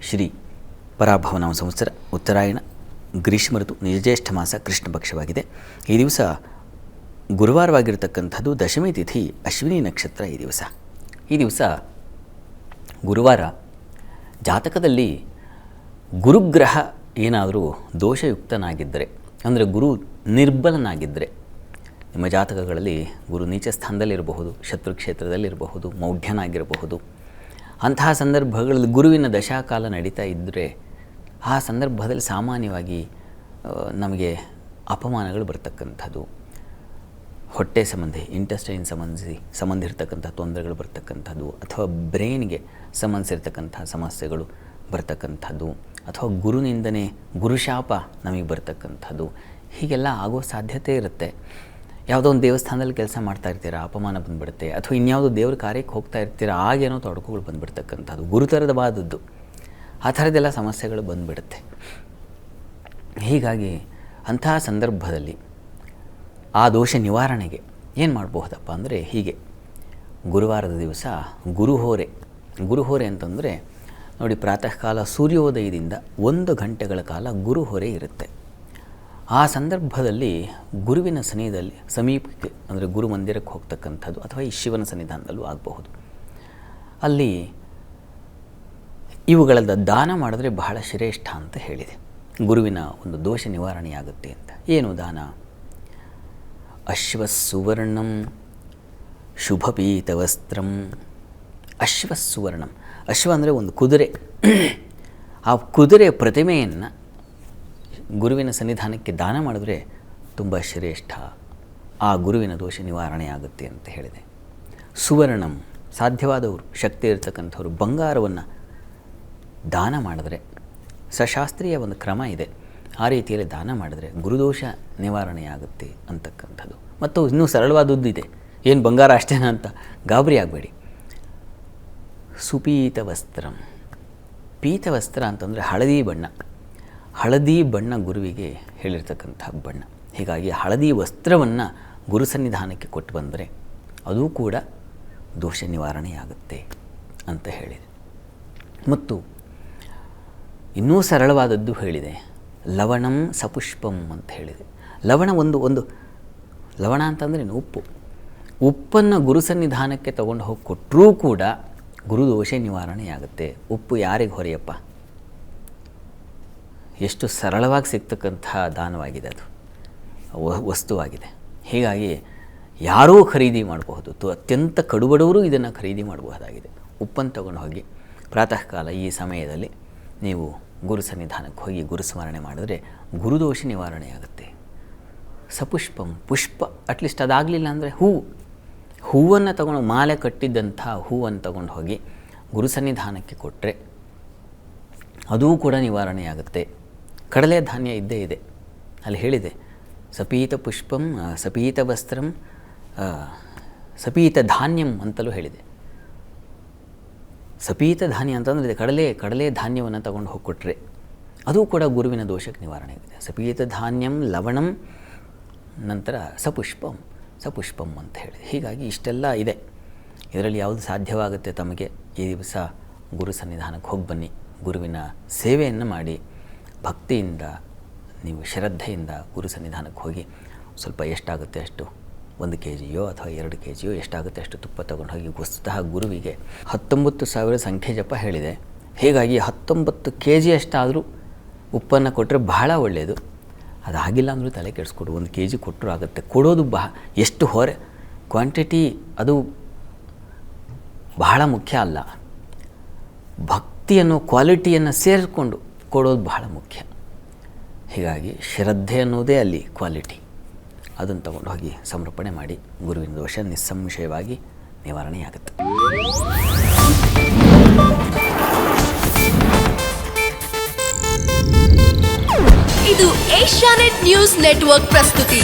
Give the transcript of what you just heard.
ಶ್ರೀ ಪರಾಭವನಾಮ ಸಂವತ್ಸರ ಉತ್ತರಾಯಣ ಗ್ರೀಷ್ಮ ಋತು ನಿಜಜ್ಯೇಷ್ಠ ಮಾಸ ಕೃಷ್ಣ ಪಕ್ಷವಾಗಿದೆ. ಈ ದಿವಸ ಗುರುವಾರವಾಗಿರ್ತಕ್ಕಂಥದ್ದು, ದಶಮಿ ತಿಥಿ, ಅಶ್ವಿನಿ ನಕ್ಷತ್ರ. ಈ ದಿವಸ ಗುರುವಾರ ಜಾತಕದಲ್ಲಿ ಗುರುಗ್ರಹ ಏನಾದರೂ ದೋಷಯುಕ್ತನಾಗಿದ್ದರೆ, ಅಂದರೆ ಗುರು ನಿರ್ಬಲನಾಗಿದ್ದರೆ, ನಿಮ್ಮ ಜಾತಕಗಳಲ್ಲಿ ಗುರು ನೀಚ ಸ್ಥಾನದಲ್ಲಿರಬಹುದು, ಶತ್ರುಕ್ಷೇತ್ರದಲ್ಲಿರಬಹುದು, ಮೌಢ್ಯನಾಗಿರಬಹುದು. ಅಂತಹ ಸಂದರ್ಭಗಳಲ್ಲಿ ಗುರುವಿನ ದಶಾಕಾಲ ನಡೀತಾ ಇದ್ದರೆ ಆ ಸಂದರ್ಭದಲ್ಲಿ ಸಾಮಾನ್ಯವಾಗಿ ನಮಗೆ ಅಪಮಾನಗಳು ಬರ್ತಕ್ಕಂಥದ್ದು, ಹೊಟ್ಟೆ ಸಂಬಂಧಿ ಇಂಟೆಸ್ಟೈನ್ ಸಂಬಂಧ ಇರತಕ್ಕಂಥ ತೊಂದರೆಗಳು ಬರ್ತಕ್ಕಂಥದ್ದು, ಅಥವಾ ಬ್ರೈನ್ಗೆ ಸಂಬಂಧಿಸಿರ್ತಕ್ಕಂಥ ಸಮಸ್ಯೆಗಳು ಬರ್ತಕ್ಕಂಥದ್ದು, ಅಥವಾ ಗುರುನಿಂದನೇ ಗುರುಶಾಪ ನಮಗೆ ಬರ್ತಕ್ಕಂಥದ್ದು, ಹೀಗೆಲ್ಲ ಆಗೋ ಸಾಧ್ಯತೆ ಇರುತ್ತೆ. ಯಾವುದೋ ಒಂದು ದೇವಸ್ಥಾನದಲ್ಲಿ ಕೆಲಸ ಮಾಡ್ತಾ ಇರ್ತೀರ, ಅಪಮಾನ ಬಂದುಬಿಡುತ್ತೆ. ಅಥವಾ ಇನ್ಯಾವುದೋ ದೇವ್ರ ಕಾರ್ಯಕ್ಕೆ ಹೋಗ್ತಾ ಇರ್ತೀರ, ಆಗೇನೋ ತೊಡಕುಗಳು ಬಂದುಬಿಡ್ತಕ್ಕಂಥದ್ದು, ಗುರುತರವಾದದ್ದು, ಆ ಥರದ್ದೆಲ್ಲ ಸಮಸ್ಯೆಗಳು ಬಂದುಬಿಡುತ್ತೆ. ಹೀಗಾಗಿ ಅಂತಹ ಸಂದರ್ಭದಲ್ಲಿ ಆ ದೋಷ ನಿವಾರಣೆಗೆ ಏನು ಮಾಡಬಹುದಪ್ಪ ಅಂದರೆ, ಹೀಗೆ ಗುರುವಾರದ ದಿವಸ ಗುರುಹೋರೆ ಅಂತಂದರೆ ನೋಡಿ, ಪ್ರಾತಃ ಕಾಲ ಸೂರ್ಯೋದಯದಿಂದ 1 ಗಂಟೆಗಳ ಕಾಲ ಗುರುಹೊರೆ ಇರುತ್ತೆ. ಆ ಸಂದರ್ಭದಲ್ಲಿ ಗುರುವಿನ ಸಮೀಪಕ್ಕೆ, ಅಂದರೆ ಗುರು ಮಂದಿರಕ್ಕೆ ಹೋಗ್ತಕ್ಕಂಥದ್ದು, ಅಥವಾ ಈ ಶಿವನ ಸನ್ನಿಧಾನದಲ್ಲೂ ಆಗಬಹುದು. ಅಲ್ಲಿ ಇವುಗಳ ದಾನ ಮಾಡಿದ್ರೆ ಬಹಳ ಶ್ರೇಷ್ಠ ಅಂತ ಹೇಳಿದೆ. ಗುರುವಿನ ಒಂದು ದೋಷ ನಿವಾರಣೆಯಾಗುತ್ತೆ ಅಂತ. ಏನು ದಾನ? ಅಶ್ವಸುವರ್ಣಂ ಶುಭಪೀತವಸ್ತ್ರಂ. ಅಶ್ವಸುವರ್ಣಂ, ಅಶ್ವ ಅಂದರೆ ಒಂದು ಕುದುರೆ. ಆ ಕುದುರೆ ಪ್ರತಿಮೆಯನ್ನು ಗುರುವಿನ ಸನ್ನಿಧಾನಕ್ಕೆ ದಾನ ಮಾಡಿದ್ರೆ ತುಂಬ ಶ್ರೇಷ್ಠ, ಆ ಗುರುವಿನ ದೋಷ ನಿವಾರಣೆ ಆಗುತ್ತೆ ಅಂತ ಹೇಳಿದೆ. ಸುವರ್ಣಂ, ಸಾಧ್ಯವಾದವರು, ಶಕ್ತಿ ಇರತಕ್ಕಂಥವ್ರು ಬಂಗಾರವನ್ನು ದಾನ ಮಾಡಿದ್ರೆ, ಸಶಾಸ್ತ್ರೀಯ ಒಂದು ಕ್ರಮ ಇದೆ, ಆ ರೀತಿಯಲ್ಲಿ ದಾನ ಮಾಡಿದ್ರೆ ಗುರುದೋಷ ನಿವಾರಣೆಯಾಗುತ್ತೆ ಅಂತಕ್ಕಂಥದ್ದು. ಮತ್ತು ಇನ್ನೂ ಸರಳವಾದದ್ದು ಇದೆ. ಏನು ಬಂಗಾರ ಅಷ್ಟೇನಾ ಅಂತ ಗಾಬರಿ ಆಗಬೇಡಿ. ಸುಪೀತವಸ್ತ್ರಂ, ಪೀತವಸ್ತ್ರ ಅಂತಂದರೆ ಹಳದಿ ಬಣ್ಣ ಗುರುವಿಗೆ ಹೇಳಿರ್ತಕ್ಕಂಥ ಬಣ್ಣ. ಹೀಗಾಗಿ ಹಳದಿ ವಸ್ತ್ರವನ್ನು ಗುರು ಸನ್ನಿಧಾನಕ್ಕೆ ಕೊಟ್ಟು ಬಂದರೆ ಅದೂ ಕೂಡ ದೋಷ ನಿವಾರಣೆಯಾಗುತ್ತೆ ಅಂತ ಹೇಳಿದೆ. ಮತ್ತು ಇನ್ನೂ ಸರಳವಾದದ್ದು ಹೇಳಿದೆ, ಲವಣಂ ಸಪುಷ್ಪಂ ಅಂತ ಹೇಳಿದೆ. ಲವಣ ಅಂತಂದರೆ ಉಪ್ಪನ್ನು ಗುರು ಸನ್ನಿಧಾನಕ್ಕೆ ತೊಗೊಂಡು ಹೋಗಿ ಕೊಟ್ಟರೂ ಕೂಡ ಗುರುದೋಷ ನಿವಾರಣೆಯಾಗುತ್ತೆ. ಉಪ್ಪು ಯಾರಿಗೆ ಹೊರೆಯಪ್ಪ? ಎಷ್ಟು ಸರಳವಾಗಿ ಸಿಗ್ತಕ್ಕಂಥ ದಾನವಾಗಿದೆ, ಅದು ವಸ್ತುವಾಗಿದೆ. ಹೀಗಾಗಿ ಯಾರೂ ಖರೀದಿ ಮಾಡಬಹುದು, ಅತ್ಯಂತ ಕಡುಬಡವರು ಇದನ್ನು ಖರೀದಿ ಮಾಡಬಹುದಾಗಿದೆ. ಉಪ್ಪನ್ನು ತಗೊಂಡು ಹೋಗಿ ಪ್ರಾತಃ ಕಾಲ ಈ ಸಮಯದಲ್ಲಿ ನೀವು ಗುರು ಸನ್ನಿಧಾನಕ್ಕೆ ಹೋಗಿ ಗುರು ಸ್ಮರಣೆ ಮಾಡಿದ್ರೆ ಗುರುದೋಷ ನಿವಾರಣೆಯಾಗುತ್ತೆ. ಸಪುಷ್ಪಂ, ಪುಷ್ಪ, ಅಟ್ಲೀಸ್ಟ್ ಅದಾಗಲಿಲ್ಲ ಅಂದರೆ ಹೂವನ್ನು ತಗೊಂಡು, ಮಾಲೆ ಕಟ್ಟಿದ್ದಂಥ ಹೂವನ್ನು ತಗೊಂಡು ಹೋಗಿ ಗುರು ಸನ್ನಿಧಾನಕ್ಕೆ ಕೊಟ್ಟರೆ ಅದೂ ಕೂಡ ನಿವಾರಣೆಯಾಗುತ್ತೆ. ಕಡಲೆ ಧಾನ್ಯ ಇದ್ದೇ ಇದೆ, ಅಲ್ಲಿ ಹೇಳಿದೆ. ಸಪೀತ ಪುಷ್ಪಂ, ಸಪೀತ ವಸ್ತ್ರಂ, ಸಪೀತ ಧಾನ್ಯಂ ಅಂತಲೂ ಹೇಳಿದೆ. ಸಪೀತ ಧಾನ್ಯ ಅಂತಂದರೆ ಕಡಲೆ ಧಾನ್ಯವನ್ನು ತಗೊಂಡು ಹೋಗಿಕೊಟ್ರೆ ಅದು ಕೂಡ ಗುರುವಿನ ದೋಷಕ್ಕೆ ನಿವಾರಣೆ ಆಗಿದೆ. ಸಪೀತ ಧಾನ್ಯಂ, ಲವಣಂ, ನಂತರ ಸಪುಷ್ಪಂ ಅಂತ ಹೇಳಿದೆ. ಹೀಗಾಗಿ ಇಷ್ಟೆಲ್ಲ ಇದೆ. ಇದರಲ್ಲಿ ಯಾವುದು ಸಾಧ್ಯವಾಗುತ್ತೆ ತಮಗೆ, ಈ ದಿವಸ ಗುರು ಸನ್ನಿಧಾನಕ್ಕೆ ಹೋಗಿ ಬನ್ನಿ, ಗುರುವಿನ ಸೇವೆಯನ್ನು ಮಾಡಿ, ಭಕ್ತಿಯಿಂದ ನೀವು ಶ್ರದ್ಧೆಯಿಂದ ಗುರು ಸನ್ನಿಧಾನಕ್ಕೆ ಹೋಗಿ ಸ್ವಲ್ಪ ಎಷ್ಟಾಗುತ್ತೆ ಅಷ್ಟು, 1 kg ಅಥವಾ 2 kg ಎಷ್ಟಾಗುತ್ತೆ ಅಷ್ಟು ತುಪ್ಪ ತಗೊಂಡು ಹೋಗಿ ವಸ್ತುತಃ ಗುರುವಿಗೆ 19,000 ಸಂಖ್ಯೆ ಜಪ ಹೇಳಿದೆ. ಹೀಗಾಗಿ 19 kg ಅಷ್ಟಾದರೂ ಉಪ್ಪನ್ನು ಕೊಟ್ಟರೆ ಬಹಳ ಒಳ್ಳೆಯದು. ಅದಾಗಿಲ್ಲ ಅಂದರೂ ತಲೆ ಕೆಡಿಸ್ಕೊಡು, 1 kg ಕೊಟ್ಟರು ಆಗುತ್ತೆ. ಕೊಡೋದು ಎಷ್ಟು ಕ್ವಾಂಟಿಟಿ ಅದು ಬಹಳ ಮುಖ್ಯ ಅಲ್ಲ, ಭಕ್ತಿಯನ್ನು ಕ್ವಾಲಿಟಿಯನ್ನು ಸೇರಿಸ್ಕೊಂಡು ಕೊಡೋದು ಬಹಳ ಮುಖ್ಯ. ಹೀಗಾಗಿ ಶ್ರದ್ಧೆ ಅನ್ನೋದೇ ಅಲ್ಲಿ ಕ್ವಾಲಿಟಿ. ಅದನ್ನು ತಗೊಂಡು ಹೋಗಿ ಸಮರ್ಪಣೆ ಮಾಡಿ ಗುರುವಿನ ದೋಷ ನಿಸ್ಸಂಶಯವಾಗಿ ನಿವಾರಣೆಯಾಗುತ್ತೆ. ಇದು ಏಷ್ಯಾನೆಟ್ ನ್ಯೂಸ್ ನೆಟ್ವರ್ಕ್ ಪ್ರಸ್ತುತಿ.